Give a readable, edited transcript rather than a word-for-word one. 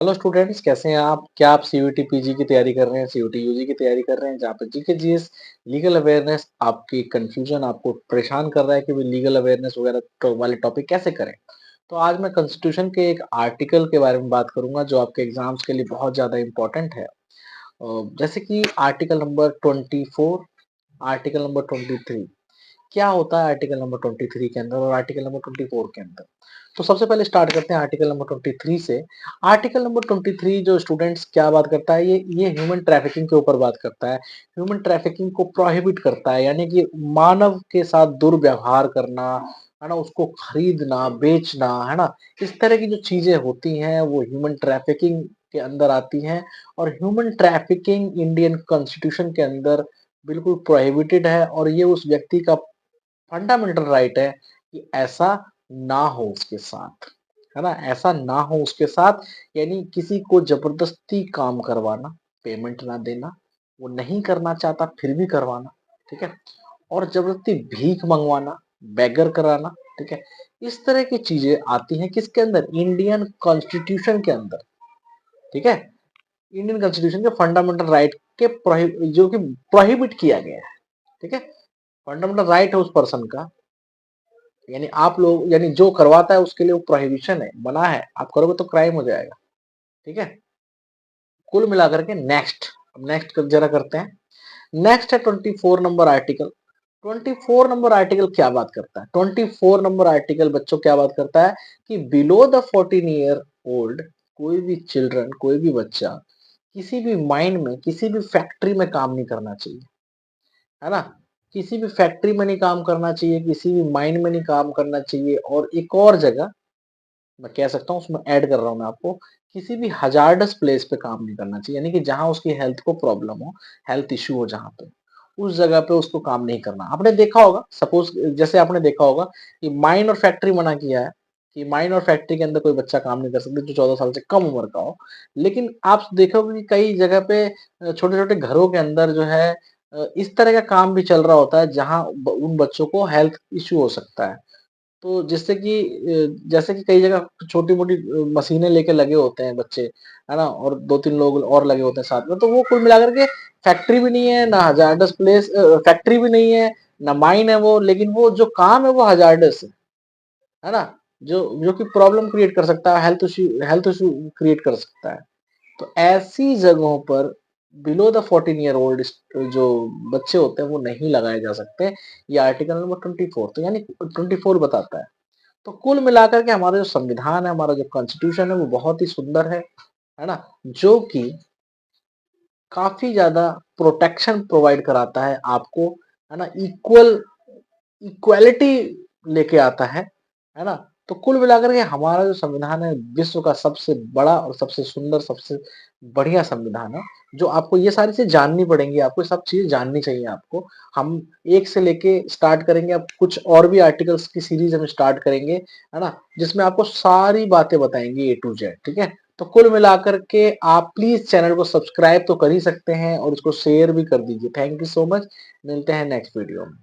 Hello students, कैसे हैं आप? क्या आप सीयूईटी पीजी की तैयारी कर रहे हैं, सीयूईटी यूजी की तैयारी कर रहे हैं, जहाँ पे जीके जीएस लीगल अवेयरनेस आपकी कंफ्यूजन आपको परेशान कर रहा है कि लीगल अवेयरनेस वगैरह वाले टॉपिक कैसे करें? तो आज मैं कॉन्स्टिट्यूशन के एक आर्टिकल के बारे में बात करूंगा जो आपके एग्जाम्स के लिए बहुत ज्यादा इंपॉर्टेंट है। जैसे कि आर्टिकल नंबर 24, आर्टिकल नंबर 23। क्या होता है आर्टिकल नंबर 23 के अंदर और आर्टिकल नंबर 24 के अंदर? तो सबसे पहले स्टार्ट करते हैं आर्टिकल नंबर 23 से। आर्टिकल नंबर 23 जो स्टूडेंट्स क्या बात करता है, ये ह्यूमन ट्रैफिकिंग के ऊपर बात करता है। ह्यूमन ट्रैफिकिंग को प्रोहिबिट करता है, यानी कि मानव के साथ दुर्व्यवहार करना, है ना, उसको खरीदना, बेचना, है ना, इस तरह की जो चीजें होती हैं वो ह्यूमन ट्रैफिकिंग के अंदर आती हैं। और ह्यूमन ट्रैफिकिंग इंडियन कॉन्स्टिट्यूशन के अंदर बिल्कुल प्रोहिबिटेड है और ये उस व्यक्ति का फंडामेंटल राइट है कि ऐसा ना हो उसके साथ, है ना, ऐसा ना हो उसके साथ। यानी किसी को जबरदस्ती काम करवाना, पेमेंट ना देना, वो नहीं करना चाहता फिर भी करवाना, ठीक है, और जबरदस्ती भीख मंगवाना, बेगर कराना, ठीक है। इस तरह की चीजें आती हैं किसके अंदर? इंडियन कॉन्स्टिट्यूशन के अंदर, ठीक है। इंडियन कॉन्स्टिट्यूशन के फंडामेंटल राइट के जो कि प्रोहिबिट किया गया है, ठीक है। फंडामेंटल राइट है उस पर्सन का, यानी आप लोग, यानी जो करवाता है उसके लिए वो प्रोहिबिशन है, मना है, आप करोगे तो क्राइम हो जाएगा, ठीक है। कुल मिलाकर के नेक्स्ट जरा करते हैं। नेक्स्ट है 24 नंबर आर्टिकल। 24 नंबर आर्टिकल क्या बात करता है? 24 नंबर आर्टिकल बच्चों क्या बात करता है कि बिलो द 14 ईयर ओल्ड कोई भी चिल्ड्रन, कोई भी बच्चा किसी भी माइन में, किसी भी फैक्ट्री में काम नहीं करना चाहिए, है ना। किसी भी फैक्ट्री में नहीं काम करना चाहिए, किसी भी माइन में नहीं काम करना चाहिए। और एक और जगह मैं कह सकता हूँ, उसमें ऐड कर रहा हूँ मैं आपको, किसी भी हजार्डस प्लेस पे काम नहीं करना चाहिए, यानी कि जहां उसकी हेल्थ को प्रॉब्लम हो, हेल्थ इश्यू हो, जहां पे उस जगह पे उसको काम नहीं करना। आपने देखा होगा, सपोज जैसे आपने देखा होगा कि माइन और फैक्ट्री मना किया है कि माइन और फैक्ट्री के अंदर कोई बच्चा काम नहीं कर सकता जो 14 साल से कम उम्र का हो। लेकिन आप देखोगे कि कई जगह पे छोटे छोटे घरों के अंदर जो है इस तरह का काम भी चल रहा होता है जहां उन बच्चों को हेल्थ इश्यू हो सकता है। तो जिससे कि जैसे कि कई जगह छोटी-मोटी मशीनें लेके लगे होते हैं बच्चे, है ना? और 2-3 लोग और लगे होते हैं साथ में, तो वो कुल मिलाकर के फैक्ट्री भी नहीं है, ना हज़ार्डस प्लेस फैक्ट्री भी नहीं है, ना माइन है वो, लेकिन वो जो काम है वो हज़ार्डस है ना? जो जो कि प्रॉब्लम क्रिएट कर सकता है, हेल्थ इश्यू क्रिएट कर सकता है। तो ऐसी जगहों पर बिलो द 14 ईयर ओल्ड जो बच्चे होते हैं वो नहीं लगाए जा सकते। ये आर्टिकल नंबर 24 तो यानी 24 बताता है। तो कुल मिलाकर के हमारा जो संविधान है, हमारा जो कॉन्स्टिट्यूशन है वो बहुत ही सुंदर है ना? जो कि काफ़ी ज़्यादा प्रोटेक्शन प्रोवाइड कराता है आपको, है ना? इक्वालिटी लेके आता है ना? तो कुल मिलाकर के हमारा जो संविधान है विश्व का सबसे बड़ा और सबसे सुंदर, सबसे बढ़िया संविधान है, जो आपको ये सारी चीज़ें जाननी पड़ेंगी, आपको ये सब चीज़ें जाननी चाहिए आपको। हम 1 से लेके स्टार्ट करेंगे, अब कुछ और भी आर्टिकल्स की सीरीज़ हम स्टार्ट करेंगे, है ना? जिसमें आपको सारी बातें बताएँगे ए टू जेड, ठीक है? तो कुल मिलाकर के आप प्लीज़ चैनल को सब्सक्राइब तो कर ही सकते हैं और उसको शेयर भी कर दीजिए। Thank you so much. मिलते हैं नेक्स्ट वीडियो में।